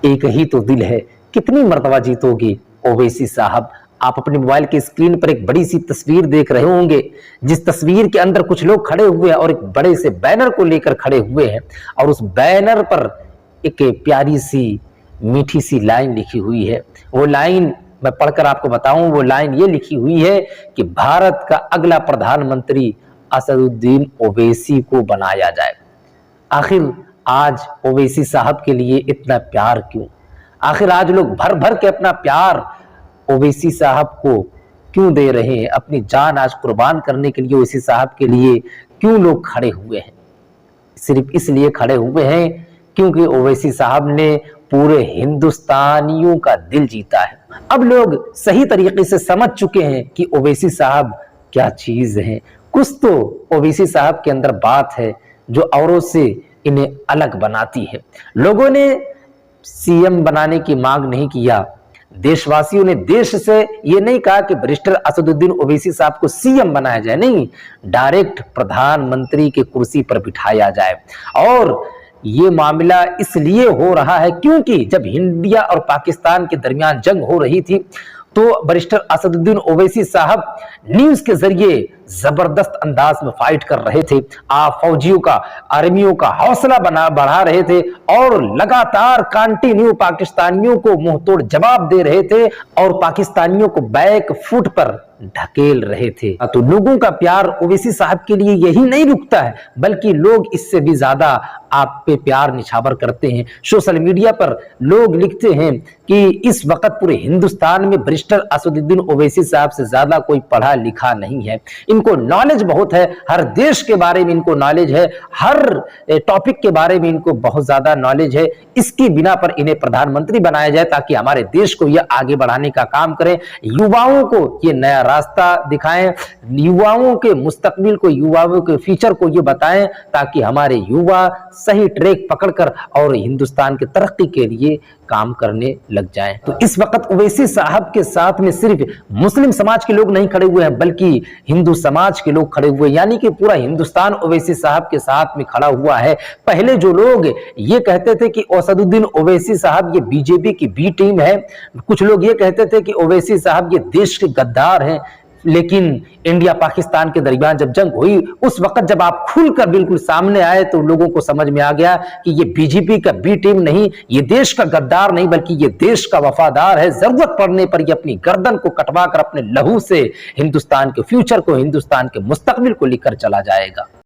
एक ही तो दिल है, कितनी मर्तबा जीतोगे। ओवैसी साहब, आप अपने मोबाइल की स्क्रीन पर एक बड़ी सी तस्वीर देख रहे होंगे, जिस तस्वीर के अंदर कुछ लोग खड़े हुए हैं और एक बड़े से बैनर को लेकर खड़े हुए हैं, और उस बैनर पर एक प्यारी सी मीठी सी लाइन लिखी हुई है। वो लाइन मैं पढ़कर आपको बताऊं, वो लाइन ये लिखी हुई है कि भारत का अगला प्रधानमंत्री असदुद्दीन ओवैसी को बनाया जाए। आखिर आज ओवैसी साहब के लिए इतना प्यार क्यों? आखिर आज लोग भर भर के अपना प्यार ओवैसी साहब को क्यों दे रहे हैं? अपनी जान आज कुर्बान करने के लिए ओवैसी साहब के लिए क्यों लोग खड़े हुए हैं? सिर्फ इसलिए खड़े हुए हैं क्योंकि ओवैसी साहब ने पूरे हिंदुस्तानियों का दिल जीता है। अब लोग सही तरीके से समझ चुके हैं कि ओवैसी साहब क्या चीज है। कुछ तो ओवैसी साहब के अंदर बात है जो औरों से इन्हें अलग बनाती है। लोगों ने सीएम बनाने की मांग नहीं किया, देशवासियों ने देश से ये नहीं कहा कि बैरिस्टर असदुद्दीन ओवैसी साहब को सीएम बनाया जाए, नहीं, डायरेक्ट प्रधानमंत्री की कुर्सी पर बिठाया जाए। और ये मामला इसलिए हो रहा है क्योंकि जब इंडिया और पाकिस्तान के दरमियान जंग हो रही थी तो बैरिस्टर असदुद्दीन ओवैसी साहब न्यूज के जरिए जबरदस्त अंदाज में फाइट कर रहे थे। आप फौजियों का, आर्मियों का हौसला बढ़ा रहे थे और लगातार कंटिन्यू पाकिस्तानियों को मुंहतोड़ जवाब दे रहे थे और पाकिस्तानियों को बैक फुट पर ढकेल रहे थे। तो लोगों का प्यार ओवैसी साहब के लिए यही नहीं रुकता है, बल्कि लोग इससे भी ज्यादा आप पे प्यार निछावर करते हैं। सोशल मीडिया पर लोग लिखते हैं कि इस वक्त पूरे हिंदुस्तान में बैरिस्टर असदुद्दीन ओवैसी साहब से ज्यादा कोई पढ़ा लिखा नहीं है। इनको नॉलेज बहुत है, हर देश के बारे में इनको नॉलेज है, हर टॉपिक के बारे में इनको बहुत ज्यादा नॉलेज है। इसकी बिना पर इन्हें प्रधानमंत्री बनाया जाए ताकि हमारे देश को यह आगे बढ़ाने का काम करें, युवाओं को ये नया रास्ता दिखाएं, युवाओं के मुस्तकबिल को, युवाओं के फ्यूचर को ये बताएं ताकि हमारे युवा सही ट्रैक पकड़कर और हिंदुस्तान की तरक्की के लिए काम करने लग जाएं। तो इस वक्त ओवैसी साहब के साथ में सिर्फ मुस्लिम समाज के लोग नहीं खड़े हुए हैं, बल्कि हिंदू समाज के लोग खड़े हुए हैं, यानी कि पूरा हिंदुस्तान ओवैसी साहब के साथ में खड़ा हुआ है। पहले जो लोग ये कहते थे कि असदुद्दीन ओवैसी साहब ये बीजेपी की बी टीम है, कुछ लोग ये कहते थे कि ओवैसी साहब ये देश के गद्दार हैं, लेकिन इंडिया पाकिस्तान के दरमियान जब जंग हुई उस वक्त जब आप खुलकर बिल्कुल सामने आए तो लोगों को समझ में आ गया कि ये बीजेपी का बी टीम नहीं, ये देश का गद्दार नहीं, बल्कि ये देश का वफादार है। जरूरत पड़ने पर ये अपनी गर्दन को कटवाकर अपने लहू से हिंदुस्तान के फ्यूचर को, हिंदुस्तान के मुस्तकबिल को लेकर चला जाएगा।